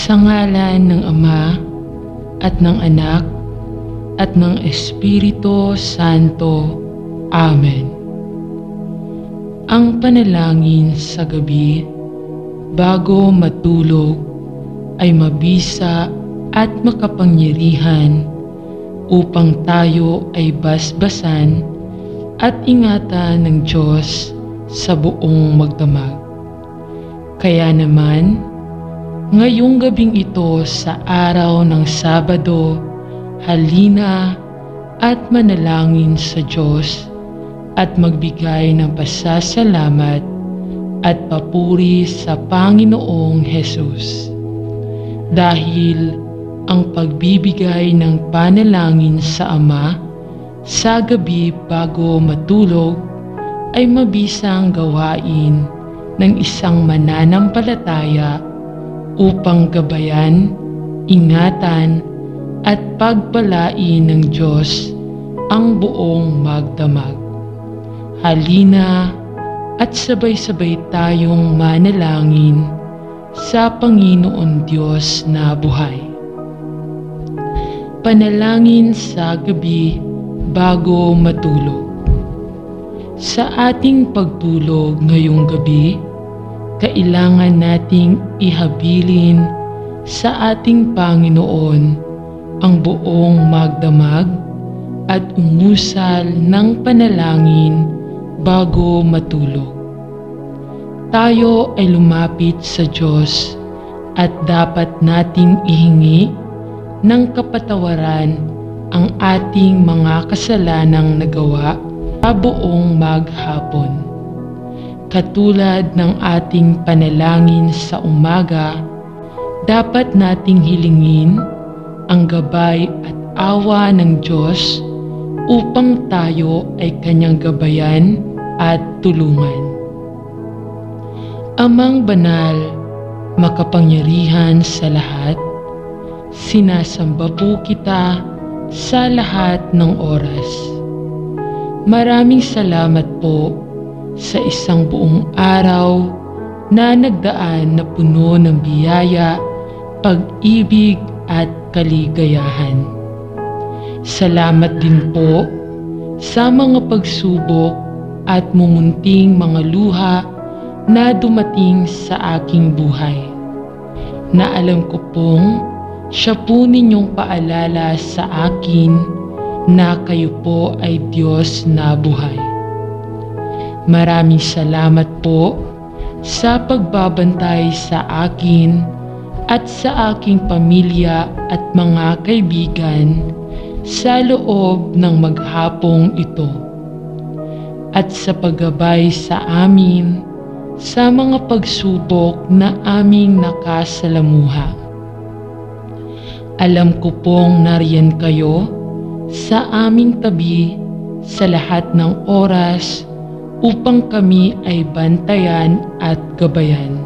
Sa ngalan ng Ama at ng Anak at ng Espiritu Santo. Amen. Ang panalangin sa gabi bago matulog ay mabisa at makapangyarihan upang tayo ay basbasan at ingatan ng Diyos sa buong magdamag. Kaya naman, ngayong gabing ito sa araw ng Sabado, halina at manalangin sa Diyos at magbigay ng pasasalamat at papuri sa Panginoong Hesus. Dahil ang pagbibigay ng panalangin sa Ama sa gabi bago matulog ay mabisang gawain ng isang mananampalataya upang gabayan, ingatan at pagpalain ng Diyos ang buong magdamag. Halina at sabay-sabay tayong manalangin sa Panginoon Diyos na buhay. Panalangin sa gabi bago matulog. Sa ating pagtulog ngayong gabi, kailangan nating ihabilin sa ating Panginoon ang buong magdamag at umusal ng panalangin bago matulog. Tayo ay lumapit sa Diyos at dapat nating ihingi ng kapatawaran ang ating mga kasalanang nagawa sa buong maghapon. Katulad ng ating panalangin sa umaga, dapat nating hilingin ang gabay at awa ng Diyos upang tayo ay Kanyang gabayan at tulungan. Amang banal, makapangyarihan sa lahat, sinasamba po kita sa lahat ng oras. Maraming salamat po sa isang buong araw na nagdaan na puno ng biyaya, pag-ibig at kaligayahan. Salamat din po sa mga pagsubok at mumunting mga luha na dumating sa aking buhay, na alam ko pong siya po ninyong paalala sa akin na kayo po ay Diyos na buhay. Maraming salamat po sa pagbabantay sa akin at sa aking pamilya at mga kaibigan sa loob ng maghapong ito, at sa paggabay sa amin sa mga pagsubok na aming nakasalamuha. Alam ko pong nariyan kayo sa aming tabi sa lahat ng oras upang kami ay bantayan at gabayan.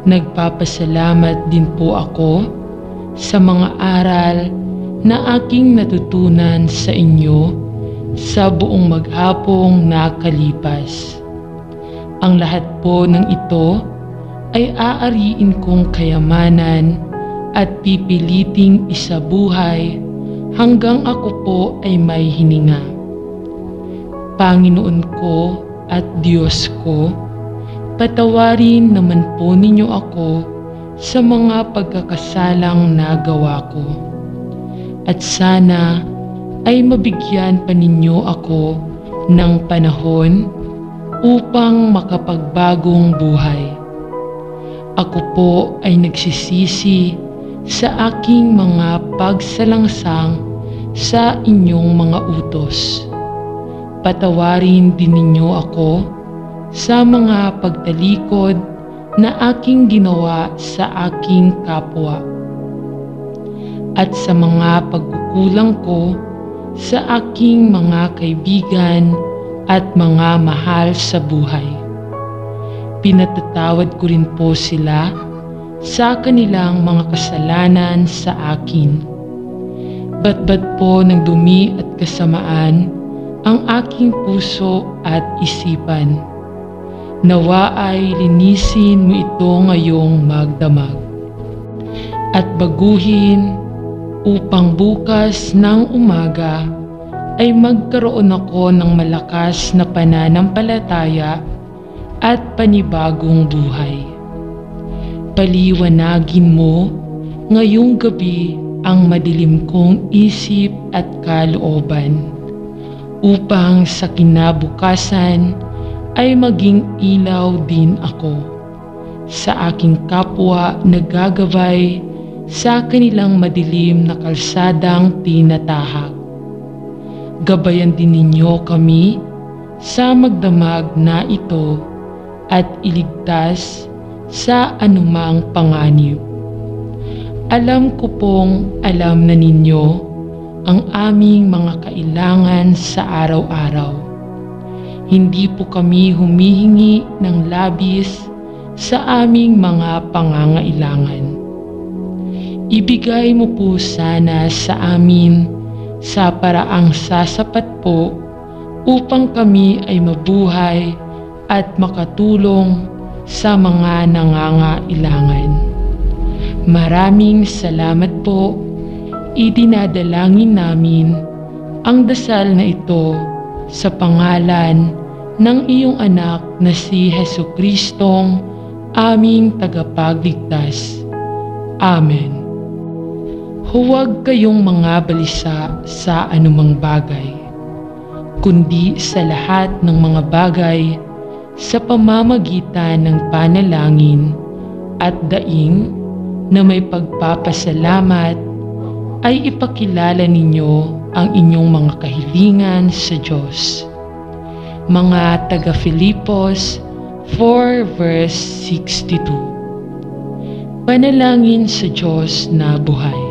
Nagpapasalamat din po ako sa mga aral na aking natutunan sa inyo sa buong maghapong nakalipas. Ang lahat po ng ito ay aariin kong kayamanan at pipiliting isabuhay hanggang ako po ay may hininga. Panginoon ko at Diyos ko, patawarin naman po ninyo ako sa mga pagkakasalang nagawa ko. At sana ay mabigyan pa ninyo ako ng panahon upang makapagbagong buhay. Ako po ay nagsisisi sa aking mga pagsalangsang sa inyong mga utos. Patawarin din ninyo ako sa mga pagtalikod na aking ginawa sa aking kapwa at sa mga pagkukulang ko sa aking mga kaibigan at mga mahal sa buhay. Pinatatawad ko rin po sila sa kanilang mga kasalanan sa akin. Batbat po ng dumi at kasamaan ang aking puso at isipan. Nawa ay linisin mo ito ngayong magdamag. at baguhin upang bukas ng umaga ay magkaroon ako ng malakas na pananampalataya at panibagong buhay. Paliwanagin mo ngayong gabi ang madilim kong isip at kalooban upang sa kinabukasan ay maging ilaw din ako sa aking kapwa na gagabay sa kanilang madilim na kalsadang tinatahak. Gabayan din ninyo kami sa magdamag na ito at iligtas sa anumang panganib. Alam ko pong alam na ninyo ang aming mga kailangan sa araw-araw. Hindi po kami humihingi ng labis sa aming mga pangangailangan. Ibigay mo po sana sa amin sa paraang sasapat po upang kami ay mabuhay at makatulong sa mga nangangailangan. Maraming salamat po. Idinadalangin namin ang dasal na ito sa pangalan ng iyong anak na si Jesucristong aming tagapagligtas. Amen. Huwag kayong mga balisa sa anumang bagay, kundi sa lahat ng mga bagay sa pamamagitan ng panalangin at daing na may pagpapasalamat ay ipakilala ninyo ang inyong mga kahilingan sa Diyos. Mga taga-Filipos 4 verse 62. Panalangin sa Diyos na buhay.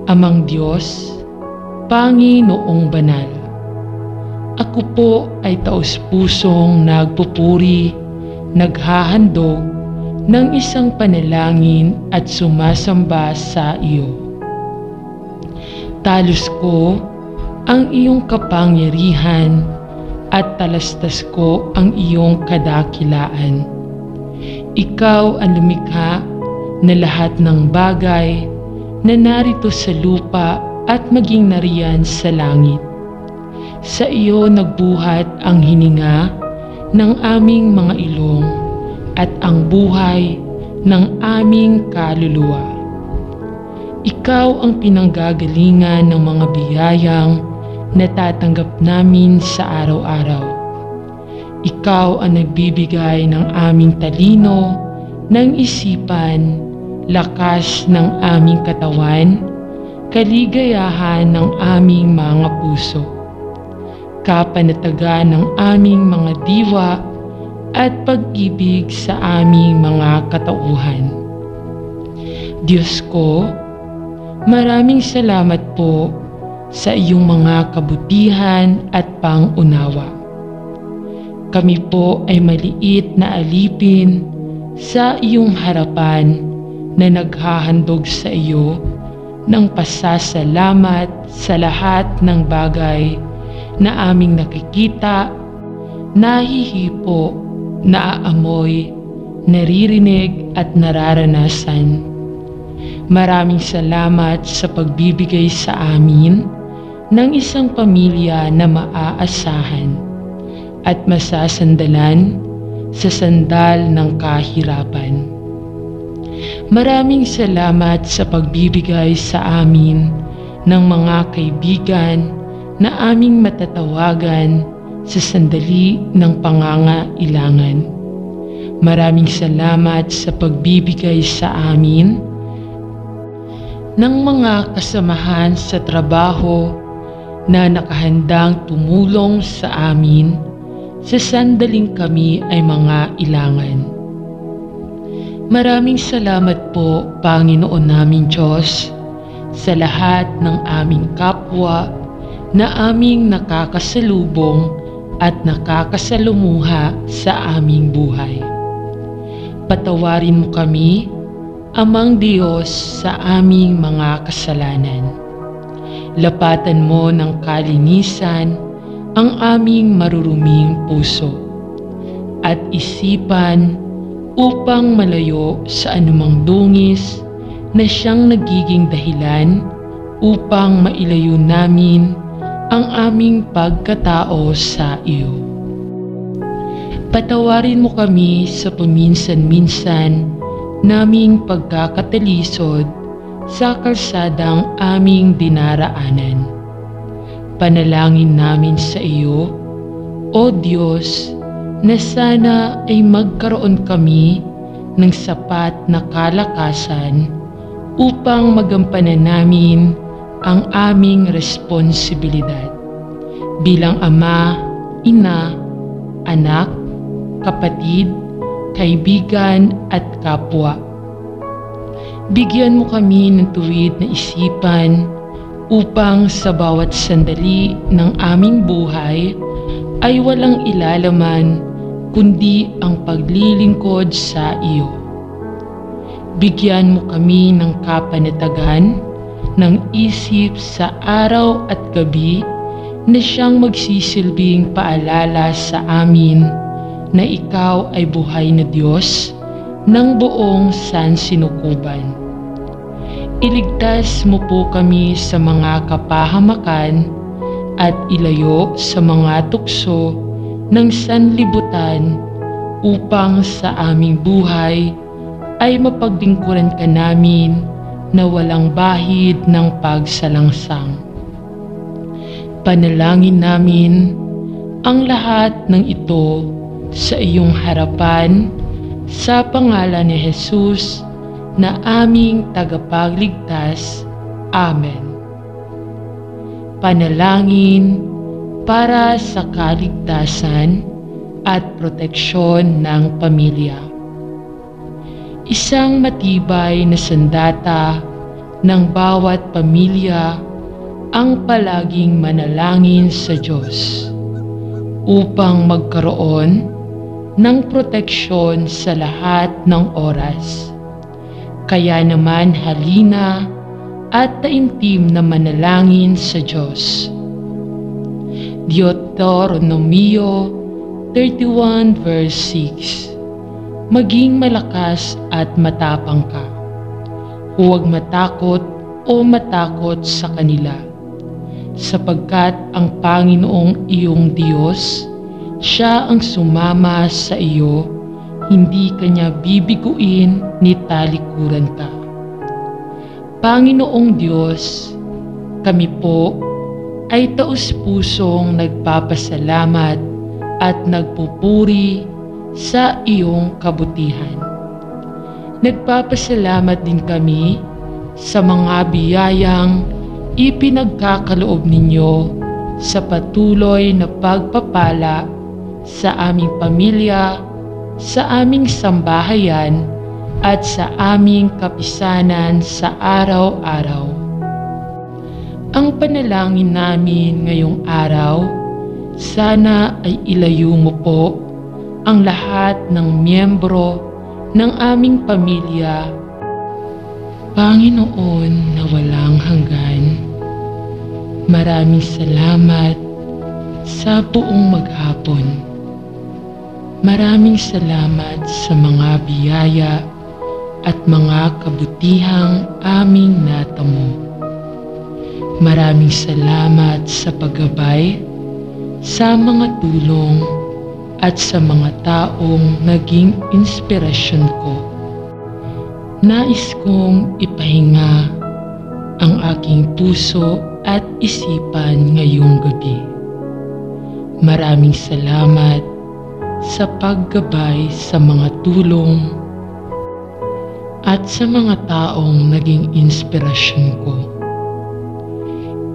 Amang Diyos, Panginoong Banal, ako po ay taus-pusong nagpupuri, naghahandog ng isang panalangin at sumasamba sa iyo. Talos ko ang iyong kapangyarihan at talastas ko ang iyong kadakilaan. Ikaw ang lumikha na lahat ng bagay na narito sa lupa at maging nariyan sa langit. Sa iyo nagbuhat ang hininga ng aming mga ilong at ang buhay ng aming kaluluwa. Ikaw ang pinanggagalingan ng mga biyayang natatanggap namin sa araw-araw. Ikaw ang nagbibigay ng aming talino, ng isipan, lakas ng aming katawan, kaligayahan ng aming mga puso, kapanatagan ng aming mga diwa at pag-ibig sa aming mga katauhan. Diyos ko, maraming salamat po sa iyong mga kabutihan at pangunawa. Kami po ay maliit na alipin sa iyong harapan na naghahandog sa iyo ng pasasalamat sa lahat ng bagay na aming nakikita, nahihipo, naaamoy, naririnig at nararanasan. Maraming salamat sa pagbibigay sa amin ng isang pamilya na maaasahan at masasandalan sa sandal ng kahirapan. Maraming salamat sa pagbibigay sa amin ng mga kaibigan na aming matatawagan sa sandali ng pangangailangan. Maraming salamat sa pagbibigay sa amin ng mga kasamahan sa trabaho na nakahandang tumulong sa amin sa sandaling kami ay mga ilangan. Maraming salamat po, Panginoon naming Diyos, sa lahat ng aming kapwa na aming nakakasalubong at nakakasalumuha sa aming buhay. Patawarin mo kami, Amang Diyos, sa aming mga kasalanan. Lapatan mo ng kalinisan ang aming maruruming puso at isipan upang malayo sa anumang dungis na siyang nagiging dahilan upang mailayo namin ang aming pagkatao sa iyo. Patawarin mo kami sa paminsan-minsan naming pagkakatalisod sa kalsadang aming dinaraanan. Panalangin namin sa iyo, O Diyos, na sana ay magkaroon kami ng sapat na kalakasan upang magampanan namin ang aming responsibilidad bilang ama, ina, anak, kapatid, kaibigan at kapwa. Bigyan mo kami ng tuwid na isipan upang sa bawat sandali ng aming buhay ay walang ilalaman kundi ang paglilingkod sa iyo. Bigyan mo kami ng kapanatagan ng isip sa araw at gabi na siyang magsisilbing paalala sa amin na ikaw ay buhay na Diyos ng buong sansinukuban. Iligtas mo po kami sa mga kapahamakan at ilayo sa mga tukso ng sanlibutan upang sa aming buhay ay mapaglingkuran ka namin na walang bahid ng pagsalangsang. Panalangin namin ang lahat ng ito sa iyong harapan sa pangalan ni Jesus na aming tagapagligtas. Amen. Panalangin para sa kaligtasan at proteksyon ng pamilya. Isang matibay na sandata ng bawat pamilya ang palaging manalangin sa Diyos upang magkaroon ng proteksyon sa lahat ng oras. Kaya naman halina at taimtim na manalangin sa Diyos. Deuteronomio 31 verse 6. Maging malakas at matapang ka. Huwag matakot o matakot sa kanila, sapagkat ang Panginoong iyong Diyos, Siya ang sumama sa iyo, hindi Kanya bibiguin ni talikuran ka. Panginoong Diyos, kami po ay taus-pusong nagpapasalamat at nagpupuri sa iyong kabutihan. Nagpapasalamat din kami sa mga biyayang ipinagkakaloob ninyo sa patuloy na pagpapala sa aming pamilya, sa aming sambahayan, at sa aming kapisanan sa araw-araw. Ang panalangin namin ngayong araw, sana ay ilayo mo po ang lahat ng miyembro ng aming pamilya, Panginoon na walang hanggan. Maraming salamat sa buong maghapon. Maraming salamat sa mga biyaya at mga kabutihang aming natamo. Maraming salamat sa paggabay, sa mga tulong, at sa mga taong naging inspirasyon ko. Nais kong ipahinga ang aking puso at isipan ngayong gabi. Maraming salamat sa paggabay sa mga tulong at sa mga taong naging inspirasyon ko.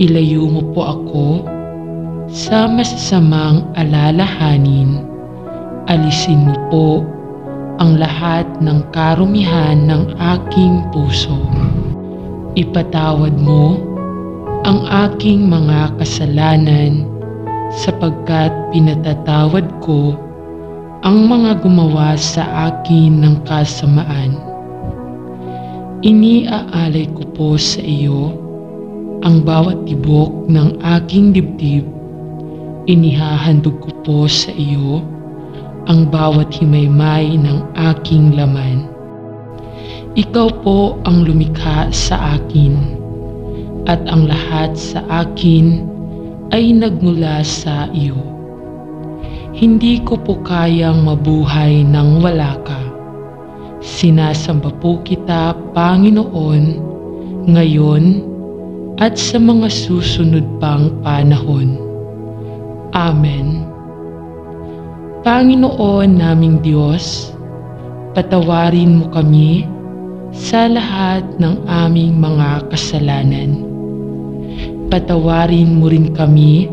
Ilayo mo po ako sa masasamang alalahanin. Alisin mo po ang lahat ng karumihan ng aking puso. Ipatawad mo ang aking mga kasalanan sapagkat pinatatawad ko ang mga gumawa sa akin ng kasamaan. Iniaalay ko po sa iyo ang bawat tibok ng aking dibdib. Inihahandog ko po sa iyo ang bawat himaymay ng aking laman. Ikaw po ang lumikha sa akin, at ang lahat sa akin ay nagmula sa iyo. Hindi ko po kayang mabuhay nang wala ka. Sinasamba po kita, Panginoon, ngayon at sa mga susunod pang panahon. Amen. Panginoon naming Diyos, patawarin mo kami sa lahat ng aming mga kasalanan. Patawarin mo rin kami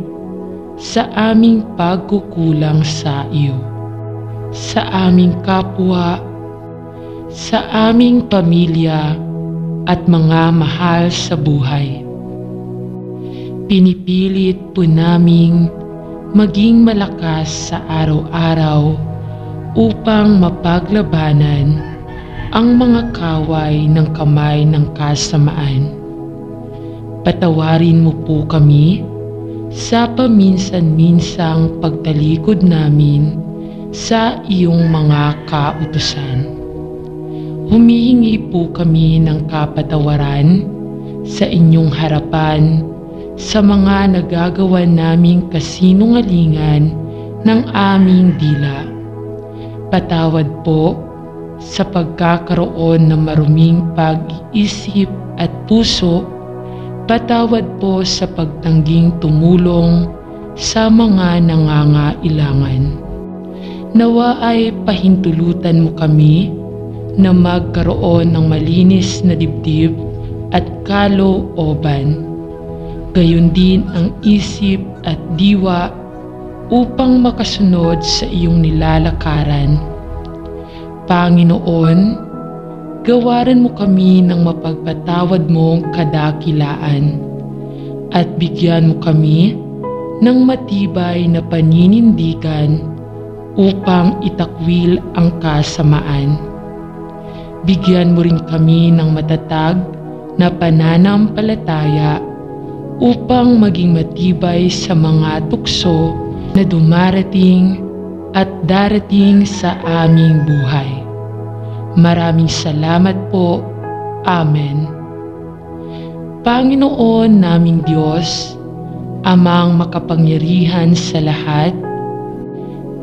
sa aming pagkukulang sa iyo, sa aming kapwa, sa aming pamilya at mga mahal sa buhay. Pinipilit po naming maging malakas sa araw-araw upang mapaglabanan ang mga kaway ng kamay ng kasamaan. Patawarin mo po kami sa paminsan-minsang pagtalikod namin sa iyong mga kautusan. Humihingi po kami ng kapatawaran sa inyong harapan sa mga nagagawa naming kasinungalingan ng aming dila. Patawad po sa pagkakaroon ng maruming pag-iisip at puso. Patawad po sa pagtangging tumulong sa mga nangangailangan. Nawa ay pahintulutan mo kami na magkaroon ng malinis na dibdib at kalooban, gayon din ang isip at diwa upang makasunod sa iyong nilalakaran. Panginoon, gawaran mo kami ng mapagpatawad mong kadakilaan at bigyan mo kami ng matibay na paninindigan upang itakwil ang kasamaan. Bigyan mo rin kami ng matatag na pananampalataya upang maging matibay sa mga tukso na dumarating at darating sa aming buhay. Maraming salamat po. Amen. Panginoon naming Diyos, Amang makapangyarihan sa lahat,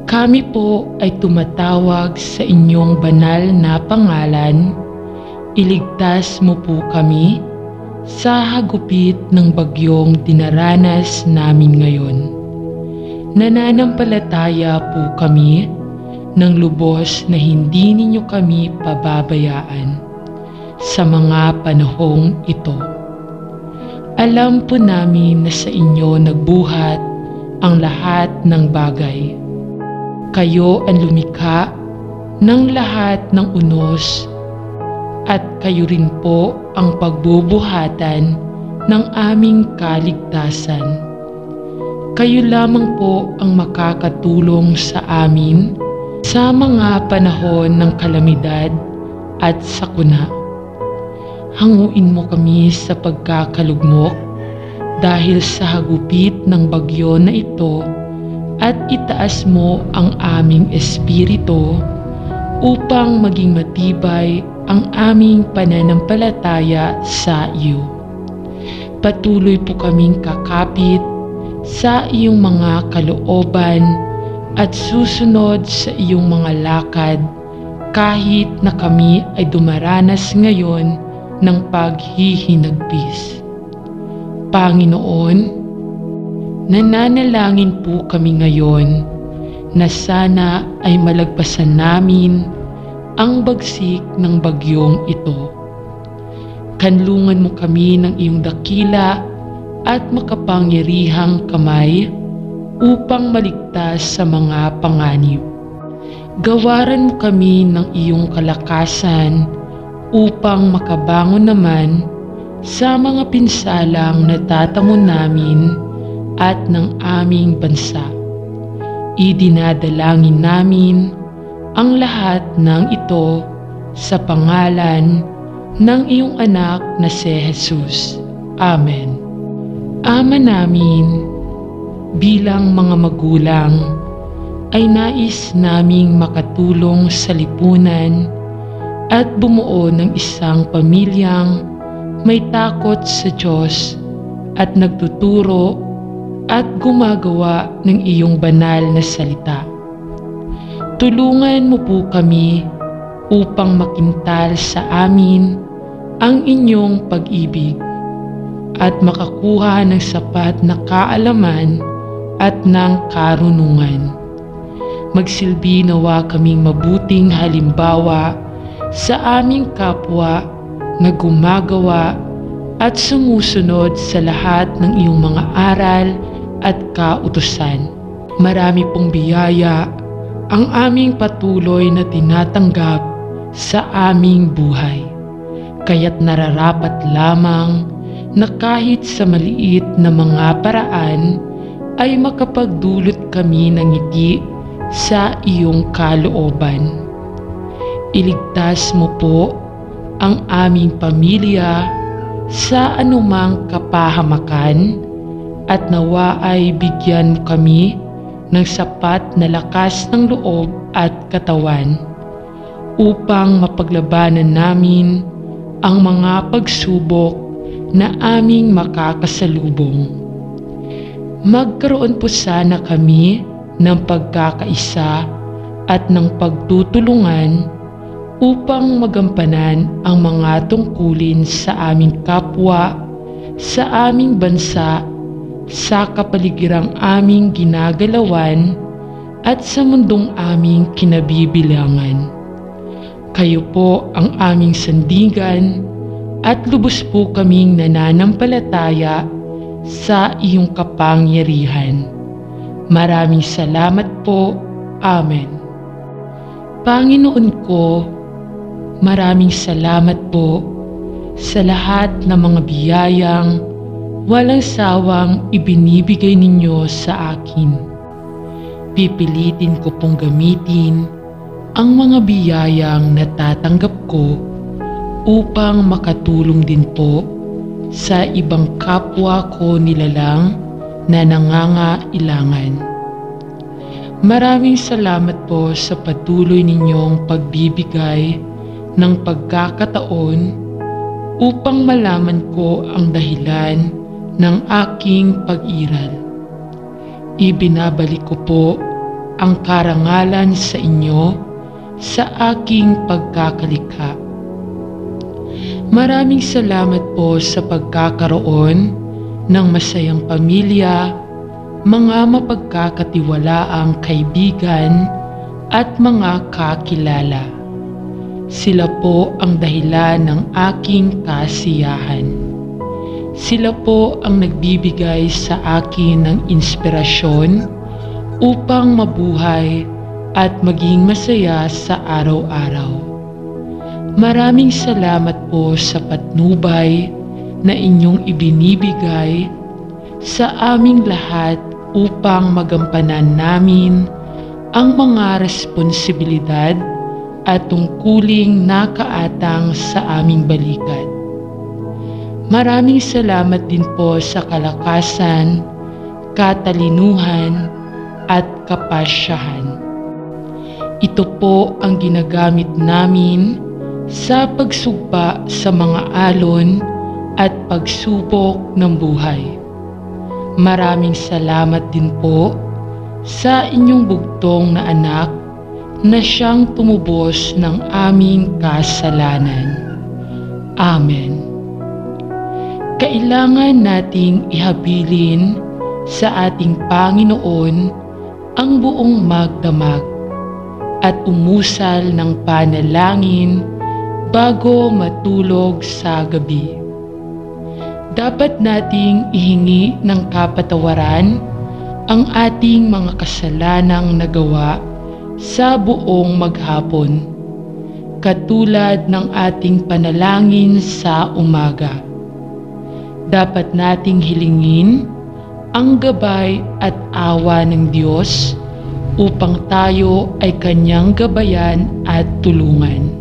kami po ay tumatawag sa inyong banal na pangalan. Iligtas mo po kami sa hagupit ng bagyong dinaranas namin ngayon. Nananampalataya po kami ng lubos na hindi ninyo kami pababayaan sa mga panahong ito. Alam po namin na sa inyo nagbuhat ang lahat ng bagay. Kayo ang lumikha ng lahat ng unos at kayo rin po ang pagbubuhatan ng aming kaligtasan. Kayo lamang po ang makakatulong sa amin sa mga panahon ng kalamidad at sakuna. Hanguin mo kami sa pagkakalugmok dahil sa hagupit ng bagyo na ito at itaas mo ang aming espiritu upang maging matibay ang aming pananampalataya sa iyo. Patuloy po kaming kakapit sa iyong mga kalooban at susunod sa iyong mga lakad kahit na kami ay dumaranas ngayon ng paghihinagpis. Panginoon, nananalangin po kami ngayon na sana ay malagpasan namin ang bagsik ng bagyong ito. Kanlungan mo kami ng iyong dakila at makapangyarihang kamay upang maligtas sa mga panganib. Gawaran mo kami ng iyong kalakasan upang makabangon naman sa mga pinsalang natatamon namin at ng aming bansa. Idinadalangin namin ang lahat ng ito sa pangalan ng iyong anak na si Jesus. Amen. Ama namin, bilang mga magulang, ay nais naming makatulong sa lipunan at bumuo ng isang pamilyang may takot sa Diyos at nagtuturo at gumagawa ng iyong banal na salita. Tulungan mo po kami upang makintal sa amin ang inyong pag-ibig at makakuha ng sapat na kaalaman at ng karunungan. Magsilbi nawa kaming mabuting halimbawa sa aming kapwa na gumagawa at sumusunod sa lahat ng iyong mga aral at kautusan. Marami pong biyaya ang aming patuloy na tinatanggap sa aming buhay. Kaya't nararapat lamang na kahit sa maliit na mga paraan ay makapagdulot kami ng ngiti sa iyong kalooban. Iligtas mo po ang aming pamilya sa anumang kapahamakan at nawa ay bigyan mo kami ng sapat na lakas ng loob at katawan upang mapaglabanan namin ang mga pagsubok na aming makakasalubong. Magkaroon po sana kami ng pagkakaisa at ng pagtutulungan upang magampanan ang mga tungkulin sa aming kapwa, sa aming bansa, sa kapaligirang aming ginagalawan at sa mundong aming kinabibilangan. Kayo po ang aming sandigan at lubos po kaming nananampalataya sa iyong kapangyarihan. Maraming salamat po. Amen. Panginoon ko, maraming salamat po sa lahat ng mga biyayang walang sawang ibinibigay ninyo sa akin. Pipilitin ko pong gamitin ang mga biyayang natatanggap ko upang makatulong din po sa ibang kapwa ko nilalang na nangangailangan. Maraming salamat po sa patuloy ninyong pagbibigay ng pagkakataon upang malaman ko ang dahilan ng aking pag-iral. Ibinabalik ko po ang karangalan sa inyo sa aking pagkakalikha. Maraming salamat po sa pagkakaroon ng masayang pamilya, mga mapagkakatiwalaang kaibigan at mga kakilala. Sila po ang dahilan ng aking kasiyahan. Sila po ang nagbibigay sa akin ng inspirasyon upang mabuhay at maging masaya sa araw-araw. Maraming salamat po sa patnubay na inyong ibinibigay sa aming lahat upang magampanan namin ang mga responsibilidad at tungkuling nakaatang sa aming balikat. Maraming salamat din po sa kalakasan, katalinuhan at kapasyahan. Ito po ang ginagamit namin sa pagsugpa sa mga alon at pagsubok ng buhay. Maraming salamat din po sa inyong bugtong na anak na siyang tumubos ng aming kasalanan. Amen. Kailangan nating ihabilin sa ating Panginoon ang buong magdamag at umusal ng panalangin bago matulog sa gabi. Dapat nating ihingi ng kapatawaran ang ating mga kasalanang nagawa sa buong maghapon, katulad ng ating panalangin sa umaga. Dapat nating hilingin ang gabay at awa ng Diyos upang tayo ay Kanyang gabayan at tulungan.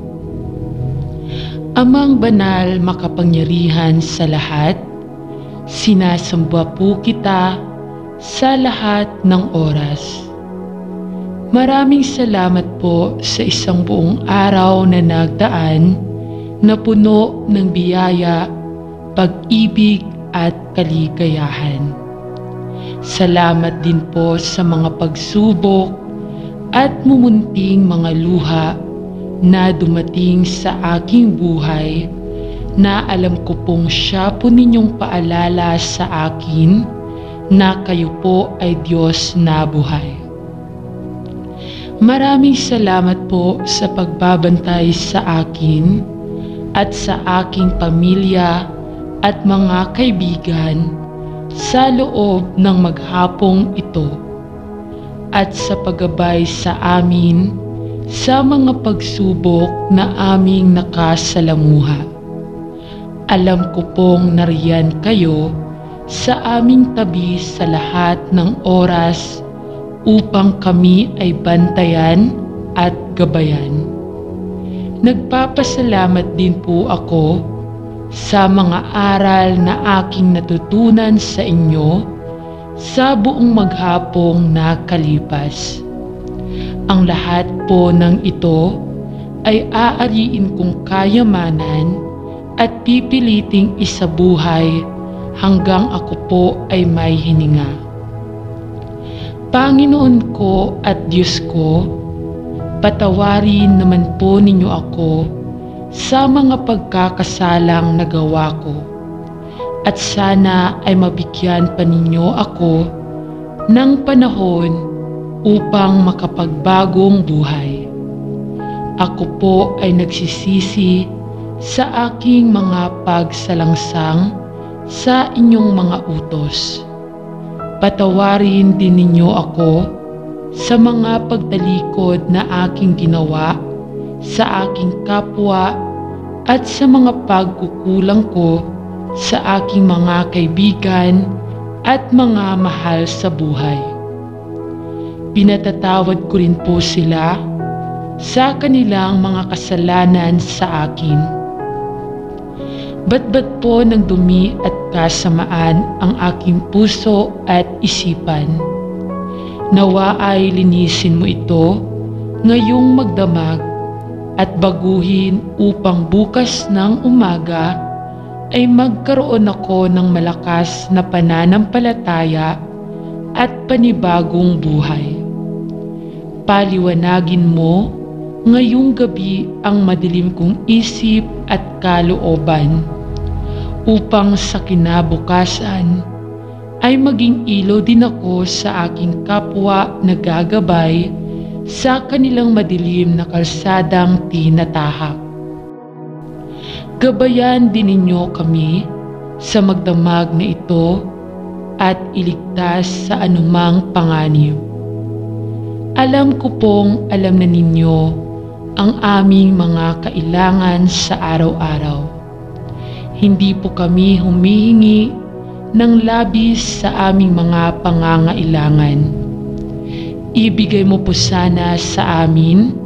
Amang banal, makapangyarihan sa lahat, sinasamba po kita sa lahat ng oras. Maraming salamat po sa isang buong araw na nagdaan na puno ng biyaya, pag-ibig at kaligayahan. Salamat din po sa mga pagsubok at mumunting mga luha na dumating sa aking buhay na alam ko pong siya po ninyong paalala sa akin na kayo po ay Diyos na buhay. Maraming salamat po sa pagbabantay sa akin at sa aking pamilya at mga kaibigan sa loob ng maghapong ito at sa paggabay sa amin sa mga pagsubok na aming nakasalamuha. Alam ko pong nariyan kayo sa aming tabi sa lahat ng oras upang kami ay bantayan at gabayan. Nagpapasalamat din po ako sa mga aral na aking natutunan sa inyo sa buong maghapong nakalipas. Ang lahat po ng ito ay aariin kong kayamanan at pipiliting isabuhay hanggang ako po ay may hininga. Panginoon ko at Diyos ko, patawarin naman po ninyo ako sa mga pagkakasalang nagawa ko at sana ay mabigyan pa ninyo ako ng panahon upang makapagbagong buhay. Ako po ay nagsisisi sa aking mga pagsalangsang sa inyong mga utos. Patawarin din ninyo ako sa mga pagtalikod na aking ginawa sa aking kapwa at sa mga pagkukulang ko sa aking mga kaibigan at mga mahal sa buhay. Pinatatawad ko rin po sila sa kanilang mga kasalanan sa akin. Batbat po ng dumi at kasamaan ang aking puso at isipan. Nawa ay linisin mo ito ngayong magdamag at baguhin upang bukas ng umaga ay magkaroon ako ng malakas na pananampalataya at panibagong buhay. Paliwanagin mo ngayong gabi ang madilim kong isip at kalooban upang sa kinabukasan ay maging ilaw din ako sa aking kapwa na gagabay sa kanilang madilim na kalsadang tinatahak. Gabayan din ninyo kami sa magdamag na ito at iligtas sa anumang panganib. Alam ko pong alam na ninyo ang aming mga kailangan sa araw-araw. Hindi po kami humihingi ng labis sa aming mga pangangailangan. Ibigay mo po sana sa amin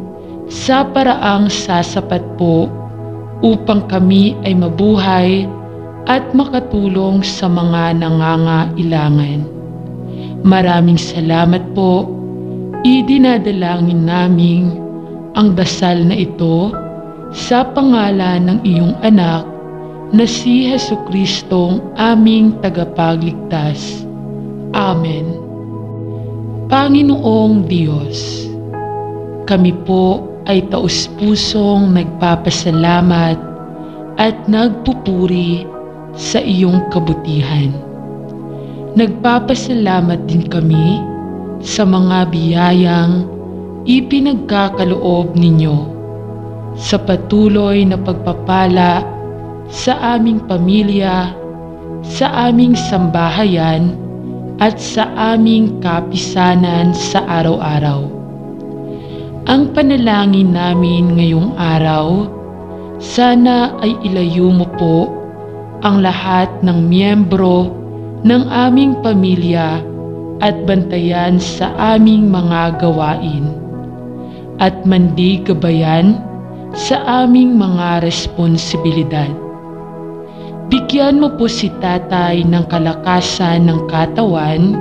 sa paraang sasapat po upang kami ay mabuhay at makatulong sa mga nangangailangan. Maraming salamat po. Idinadalangin namin ang dasal na ito sa pangalan ng iyong anak na si Jesucristong aming tagapagligtas. Amen. Panginoong Diyos, kami po ay taus-pusong nagpapasalamat at nagpupuri sa iyong kabutihan. Nagpapasalamat din kami sa mga biyayang ipinagkakaloob ninyo sa patuloy na pagpapala sa aming pamilya, sa aming sambahayan at sa aming kapisanan sa araw-araw. Ang panalangin namin ngayong araw, sana ay ilayo mo po ang lahat ng miyembro ng aming pamilya at bantayan sa aming mga gawain at mandigabayan sa aming mga responsibilidad. Bigyan mo po si Tatay ng kalakasan ng katawan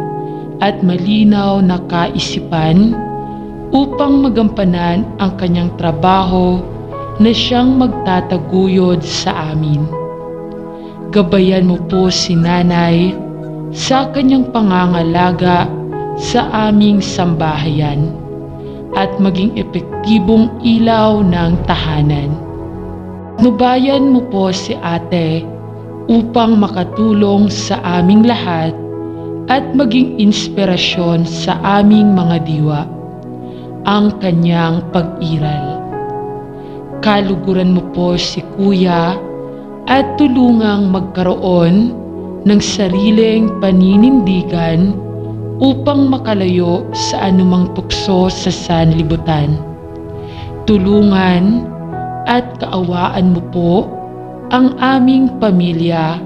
at malinaw na kaisipan upang magampanan ang kanyang trabaho na siyang magtataguyod sa amin. Gabayan mo po si Nanay sa kanyang pangangalaga sa aming sambahayan at maging epektibong ilaw ng tahanan. Nubayan mo po si Ate upang makatulong sa aming lahat at maging inspirasyon sa aming mga diwa ang kanyang pag-iral. Kaluguran mo po si Kuya at tulungang magkaroon ng sariling paninindigan upang makalayo sa anumang tukso sa sanlibutan. Tulungan at kaawaan mo po ang aming pamilya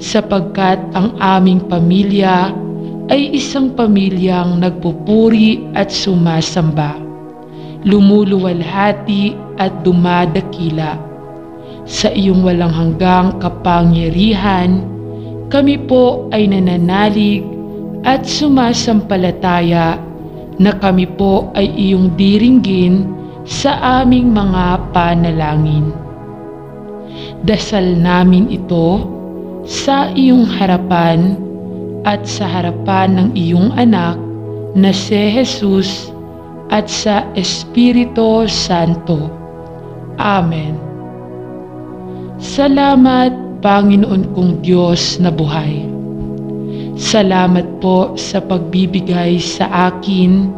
sapagkat ang aming pamilya ay isang pamilyang nagpupuri at sumasamba, lumuluwalhati at dumadakila. Sa iyong walang hanggang kapangyarihan, kami po ay nananalig at sumasampalataya na kami po ay iyong diringgin sa aming mga panalangin. Dasal namin ito sa iyong harapan at sa harapan ng iyong anak na si Jesus at sa Espiritu Santo. Amen. Salamat, Panginoon kong Diyos na buhay. Salamat po sa pagbibigay sa akin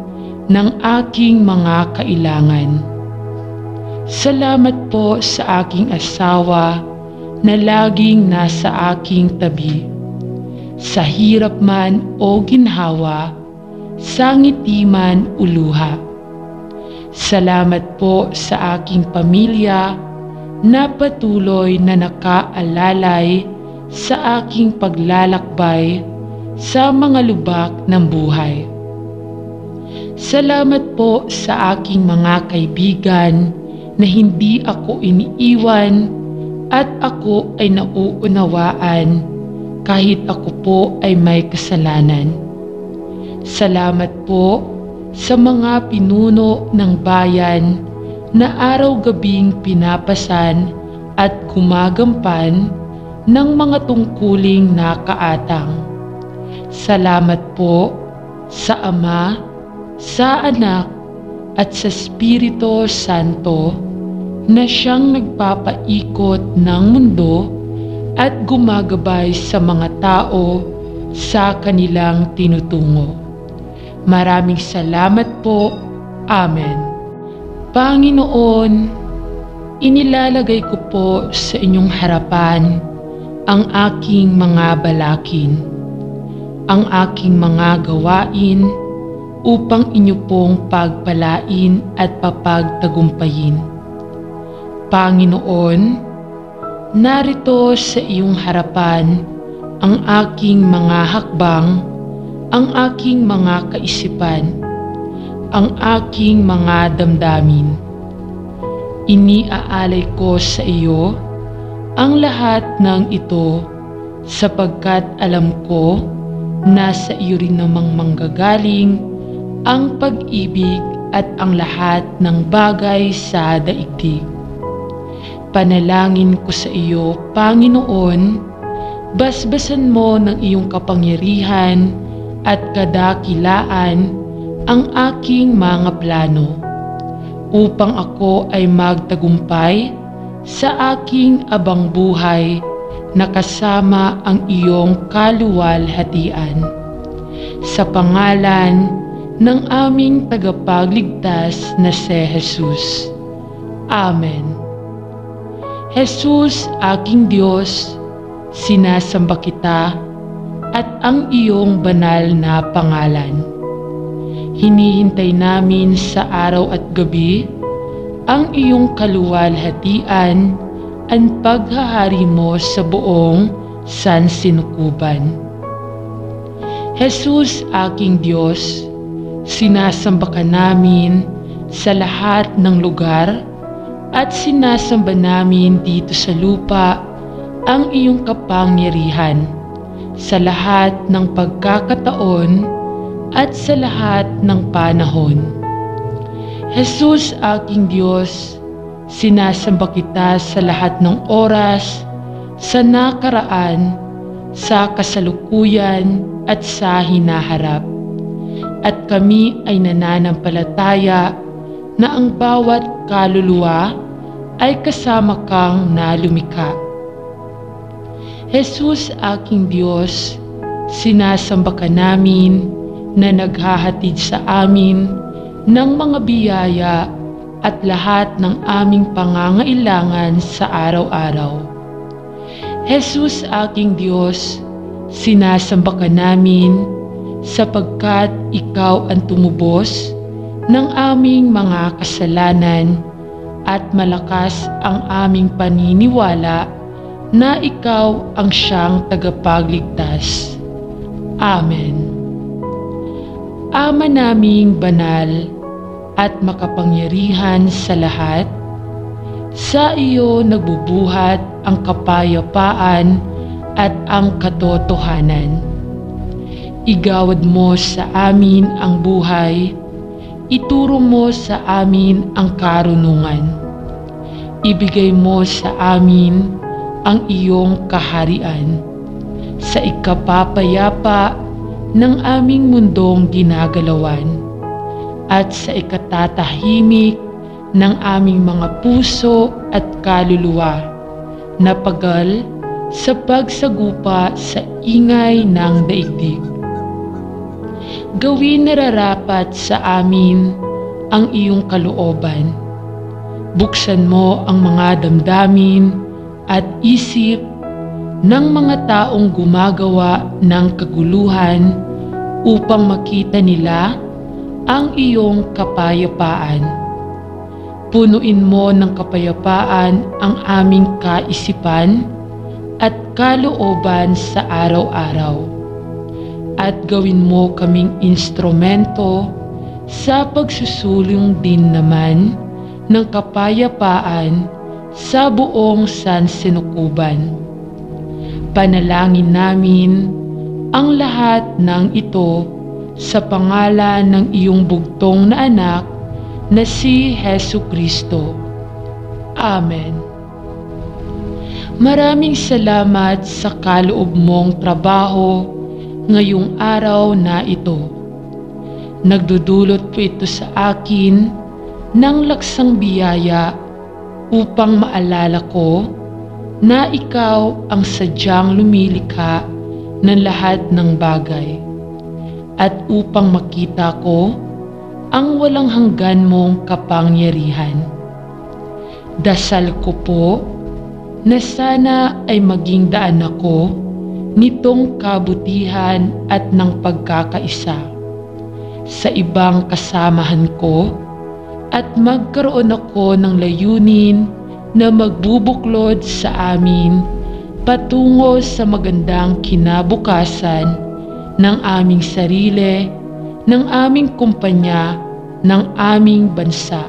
ng aking mga kailangan. Salamat po sa aking asawa na laging nasa aking tabi. Sa hirap man o ginhawa, sa ngiti man o luha. Salamat po sa aking pamilya na patuloy na nakaalalay sa aking paglalakbay sa mga lubak ng buhay. Salamat po sa aking mga kaibigan na hindi ako iniiwan at ako ay nauunawaan kahit ako po ay may kasalanan. Salamat po sa mga pinuno ng bayan na araw-gabing pinapasan at gumagampan ng mga tungkuling nakaatang. Salamat po sa Ama, sa Anak at sa Espiritu Santo na siyang nagpapaikot ng mundo at gumagabay sa mga tao sa kanilang tinutungo. Maraming salamat po. Amen. Panginoon, inilalagay ko po sa inyong harapan ang aking mga balakin, ang aking mga gawain upang inyo pong pagpalain at papagtagumpayin. Panginoon, narito sa iyong harapan ang aking mga hakbang, ang aking mga kaisipan, ang aking mga damdamin. Iniaalay ko sa iyo ang lahat ng ito sapagkat alam ko na sa iyo rin namang manggagaling ang pag-ibig at ang lahat ng bagay sa daigdig. Panalangin ko sa iyo, Panginoon, basbasan mo ng iyong kapangyarihan at kadakilaan ang aking mga plano upang ako ay magtagumpay sa aking abang buhay na kasama ang iyong kaluwalhatian. Sa pangalan ng aming tagapagligtas na si Jesus. Amen. Jesus, aking Diyos, sinasamba kita at ang iyong banal na pangalan. Hinihintay namin sa araw at gabi ang iyong kaluwalhatian at paghahari mo sa buong sansinukuban. Jesus, aking Diyos, sinasamba ka namin sa lahat ng lugar at sinasamba namin dito sa lupa ang iyong kapangyarihan sa lahat ng pagkakataon at sa lahat ng panahon. Jesus, aking Diyos, sinasamba kita sa lahat ng oras, sa nakaraan, sa kasalukuyan at sa hinaharap. At kami ay nananampalataya na ang bawat kaluluwa ay kasama kang nalumikha. Jesus, aking Diyos, sinasamba ka namin na naghahatid sa amin ng mga biyaya at lahat ng aming pangangailangan sa araw-araw. Jesus, aking Diyos, sinasamba ka namin sapagkat ikaw ang tumubos ng aming mga kasalanan at malakas ang aming paniniwala na ikaw ang siyang tagapagligtas. Amen. Ama naming banal at makapangyarihan sa lahat, sa iyo nagbubuhat ang kapayapaan at ang katotohanan. Igawad mo sa amin ang buhay, ituro mo sa amin ang karunungan. Ibigay mo sa amin ang iyong kaharian sa ikapapayapa ng aming mundong ginagalawan at sa ikatatahimik ng aming mga puso at kaluluwa na pagal sa pagsagupa sa ingay ng daigdig. Gawin nararapat sa amin ang iyong kalooban. Buksan mo ang mga damdamin at isip ng mga taong gumagawa ng kaguluhan upang makita nila ang iyong kapayapaan. Punuin mo ng kapayapaan ang aming kaisipan at kalooban sa araw-araw. At gawin mo kaming instrumento sa pagsusulong din naman ng kapayapaan sa buong sansinukuban. Panalangin namin ang lahat ng ito sa pangalan ng iyong bugtong na anak na si Jesucristo. Amen. Maraming salamat sa kaloob mong trabaho ngayong araw na ito. Nagdudulot po ito sa akin ng laksang biyaya upang maalala ko na ikaw ang sadyang lumilikha ng lahat ng bagay at upang makita ko ang walang hanggan mong kapangyarihan. Dasal ko po na sana ay maging daan ako nitong kabutihan at ng pagkakaisa sa ibang kasamahan ko at magkaroon ako ng layunin na magbubuklod sa amin patungo sa magandang kinabukasan ng aming sarili, ng aming kumpanya, ng aming bansa,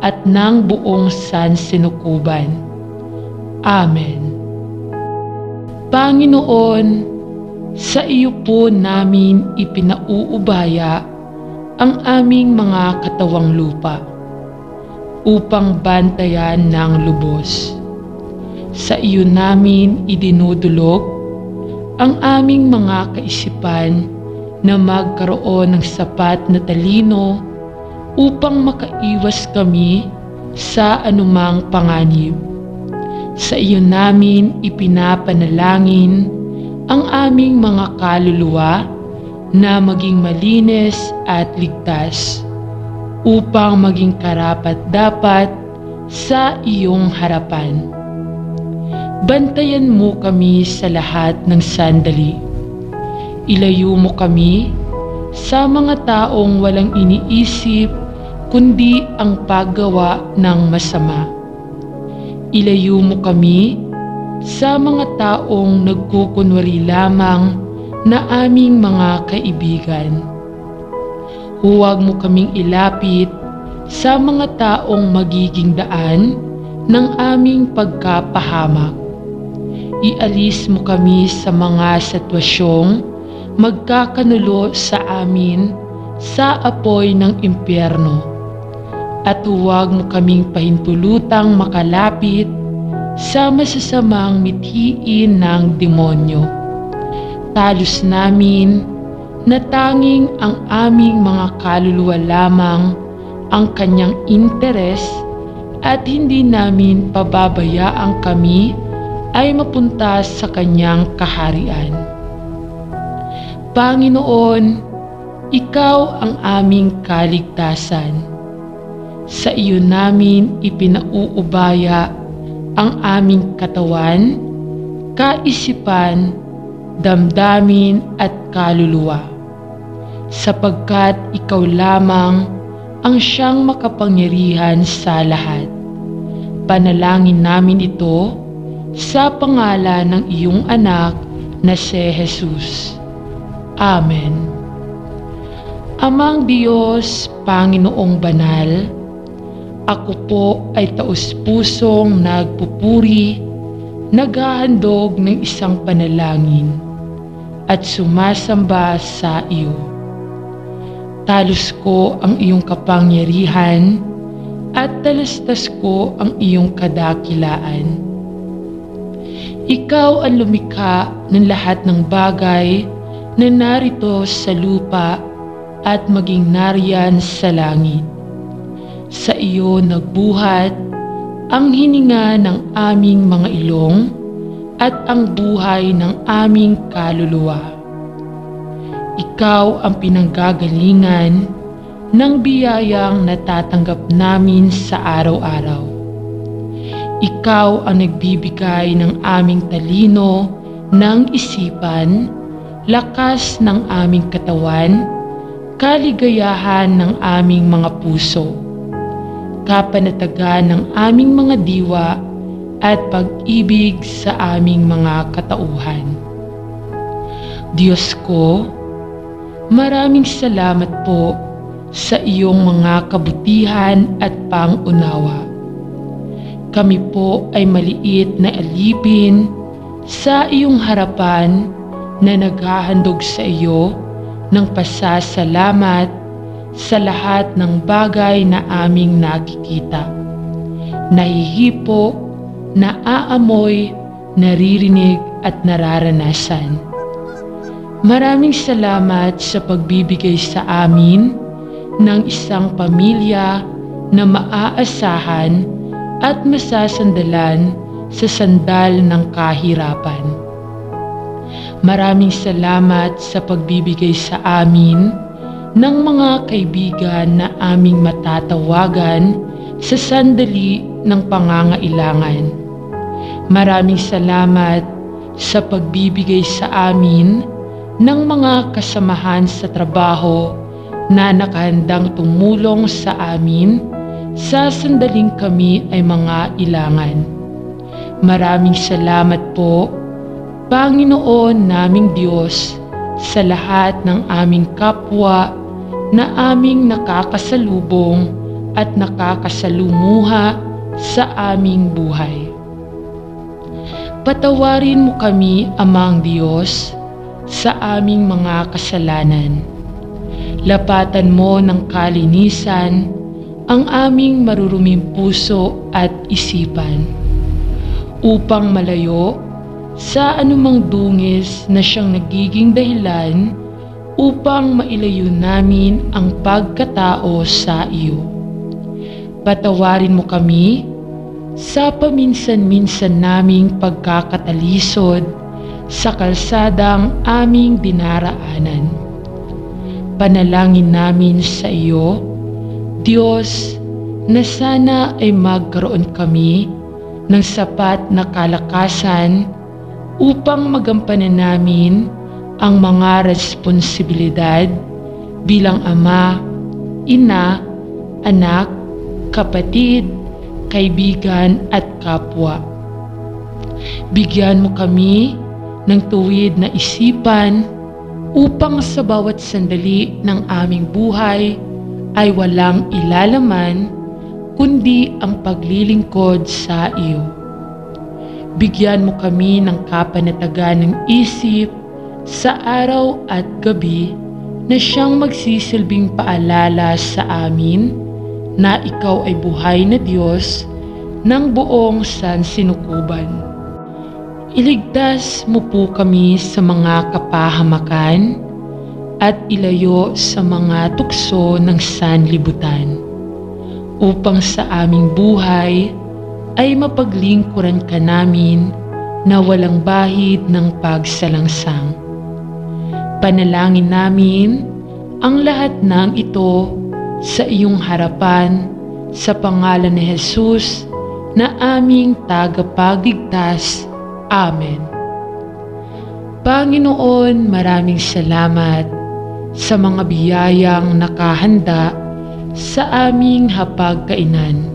at ng buong sansinukuban. Amen. Panginoon, sa iyo po namin ipinauubaya ang aming mga katawang lupa upang bantayan ng lubos. Sa iyo namin idinudulog ang aming mga kaisipan na magkaroon ng sapat na talino upang makaiwas kami sa anumang panganib. Sa iyo namin ipinapanalangin ang aming mga kaluluwa na maging malinis at ligtas upang maging karapat-dapat sa iyong harapan. Bantayan mo kami sa lahat ng sandali. Ilayo mo kami sa mga taong walang iniisip kundi ang paggawa ng masama. Ilayo mo kami sa mga taong nagkukunwari lamang na aming mga kaibigan. Huwag mo kaming ilapit sa mga taong magiging daan ng aming pagkapahamak. Ialis mo kami sa mga sitwasyong magkakanulo sa amin sa apoy ng impyerno. at huwag mo kaming pahintulutang makalapit sa masasamang mithiin ng demonyo. Talos namin na tanging ang aming mga kaluluwa lamang ang kanyang interes at hindi namin pababayaang kami ay mapunta sa kanyang kaharian. Panginoon, Ikaw ang aming kaligtasan. Sa iyo namin ipinauubaya ang aming katawan, kaisipan, damdamin at kaluluwa, sapagkat Ikaw lamang ang siyang makapangyarihan sa lahat. Panalangin namin ito sa pangalan ng iyong anak na si Jesus. Amen. Amang Diyos, Panginoong Banal, ako po ay taus-pusong nagpupuri, naghahandog ng isang panalangin at sumasamba sa iyo. Talos ko ang iyong kapangyarihan at talastas ko ang iyong kadakilaan. Ikaw ang lumikha ng lahat ng bagay na narito sa lupa at maging nariyan sa langit. Sa iyo nagbuhat ang hininga ng aming mga ilong at ang buhay ng aming kaluluwa. Ikaw ang pinanggagalingan ng biyayang natatanggap namin sa araw-araw. Ikaw ang nagbibigay ng aming talino, ng isipan, lakas ng aming katawan, kaligayahan ng aming mga puso, kapanatagan ng aming mga diwa at pag-ibig sa aming mga katauhan. Diyos ko, maraming salamat po sa iyong mga kabutihan at pangunawa. Kami po ay maliit na alipin sa iyong harapan na naghahandog sa iyo ng pasasalamat sa lahat ng bagay na aming nakikita, nahihipo, naaamoy, naririnig at nararanasan. Maraming salamat sa pagbibigay sa amin ng isang pamilya na maaasahan at masasandalan sa sandal ng kahirapan. Maraming salamat sa pagbibigay sa amin ng mga kaibigan na aming matatawagan sa sandali ng pangangailangan. Maraming salamat sa pagbibigay sa amin ng mga kasamahan sa trabaho na nakahandang tumulong sa amin sa sandaling kami ay mga ilangan. Maraming salamat po, Panginoon naming Diyos, sa lahat ng aming kapwa na aming nakakasalubong at nakakasalumuha sa aming buhay. Patawarin mo kami, Amang Diyos, sa aming mga kasalanan. Lapatan mo ng kalinisan ang aming maruruming puso at isipan, upang malayo sa anumang dungis na siyang nagiging dahilan upang mailayo namin ang pagkatao sa iyo. Patawarin mo kami sa paminsan-minsan naming pagkakatalisod sa kalsadang aming dinaraanan. Panalangin namin sa iyo, Diyos, na sana ay magkaroon kami ng sapat na kalakasan upang magampanan namin ang mga responsibilidad bilang ama, ina, anak, kapatid, kaibigan at kapwa. Bigyan mo kami ng tuwid na isipan upang sa bawat sandali ng aming buhay ay walang ilalaman kundi ang paglilingkod sa iyo. Bigyan mo kami ng kapanatagan ng isip sa araw at gabi na siyang magsisilbing paalala sa amin na ikaw ay buhay na Diyos ng buong sansinukuban. Iligtas mo po kami sa mga kapahamakan at ilayo sa mga tukso ng sanlibutan, upang sa aming buhay ay mapaglingkuran ka namin na walang bahid ng pagsalangsang. Panalangin namin ang lahat ng ito sa iyong harapan sa pangalan ni Jesus na aming tagapagligtas. Amen. Panginoon, maraming salamat sa mga biyayang nakahanda sa aming hapagkainan.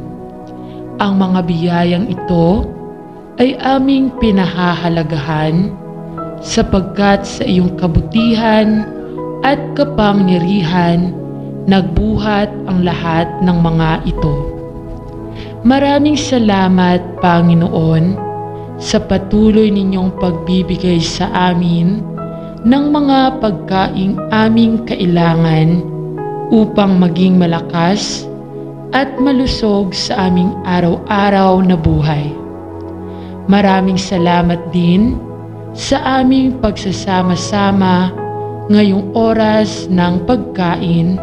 Ang mga biyayang ito ay aming pinahahalagahan sapagkat sa iyong kabutihan at kapangyarihan nagbuhat ang lahat ng mga ito. Maraming salamat, Panginoon, sa patuloy ninyong pagbibigay sa amin ng mga pagkaing aming kailangan upang maging malakas at malusog sa aming araw-araw na buhay. Maraming salamat din sa aming pagsasama-sama ngayong oras ng pagkain,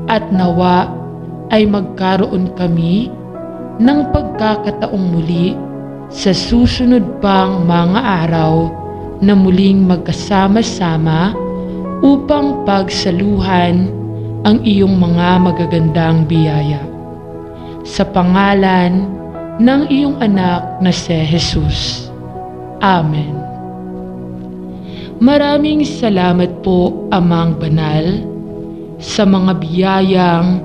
at nawa ay magkaroon kami ng pagkakataong muli sa susunod pang mga araw na muling magkasama-sama upang pagsaluhan ang iyong mga magagandang biyaya. Sa pangalan ng iyong anak na si Jesus. Amen. Maraming salamat po, Amang Banal, sa mga biyayang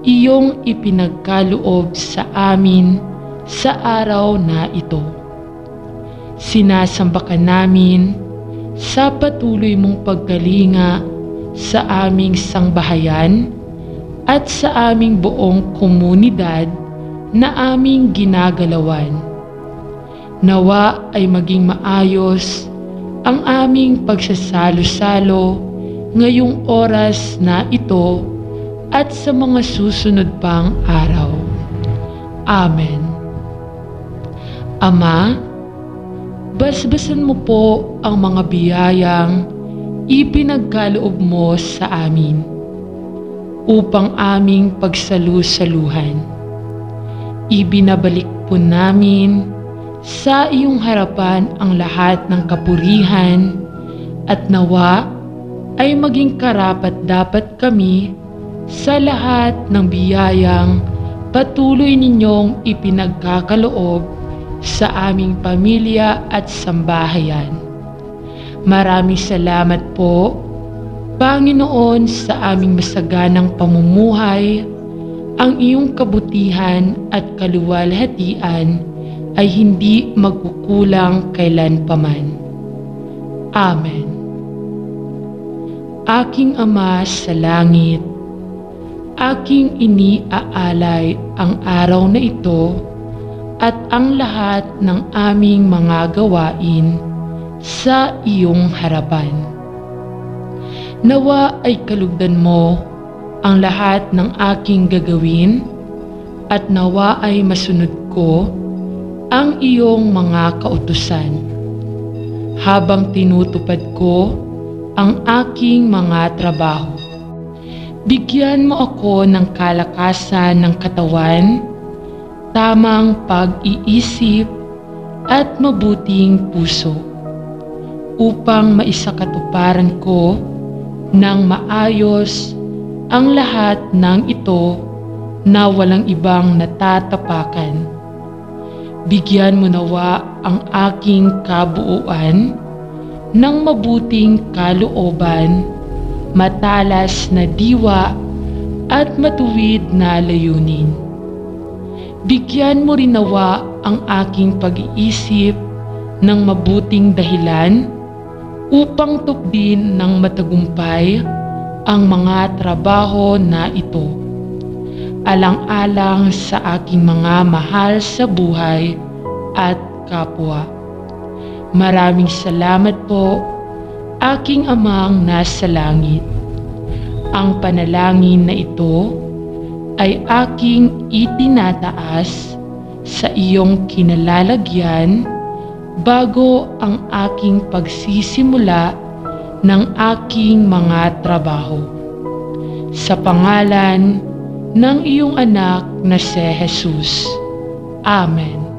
iyong ipinagkaloob sa amin sa araw na ito. Sinasamba ka namin sa patuloy mong pagkalinga sa aming sangbahayan at sa aming buong komunidad na aming ginagalawan. Nawa ay maging maayos ang aming pagsasalo-salo ngayong oras na ito at sa mga susunod pang araw. Amen. Ama, basbasan mo po ang mga biyayang ipinagkaloob mo sa amin upang aming pagsalu-saluhan. Ibinabalik po namin sa iyong harapan ang lahat ng kapurihan at nawa ay maging karapat-dapat kami sa lahat ng biyayang patuloy ninyong ipinagkakaloob sa aming pamilya at sambahayan. Maraming salamat po, Panginoon, sa aming masaganang pamumuhay. Ang iyong kabutihan at kaluwalhatian ay hindi magkukulang kailanpaman. Amen. Aking Ama sa langit, aking iniaalay ang araw na ito at ang lahat ng aming mga gawain sa iyong harapan. Nawa ay kalugdan mo ang lahat ng aking gagawin at nawa ay masunod ko ang iyong mga kautusan habang tinutupad ko ang aking mga trabaho. Bigyan mo ako ng kalakasan ng katawan, tamang pag-iisip at mabuting puso upang maisakatuparan ko ng maayos ang lahat ng ito na walang ibang natatapakan. Bigyan mo nawa ang aking kabuuan ng mabuting kalooban, matalas na diwa at matuwid na layunin. Bigyan mo rin nawa ang aking pag-iisip ng mabuting dahilan upang tupdin ng matagumpay ang mga trabaho na ito, alang-alang sa aking mga mahal sa buhay at kapwa. Maraming salamat po, aking Amang nasa langit. Ang panalangin na ito ay aking itinataas sa iyong kinalalagyan bago ang aking pagsisimula ng aking mga trabaho. Sa pangalan ng iyong anak na si Jesus. Amen.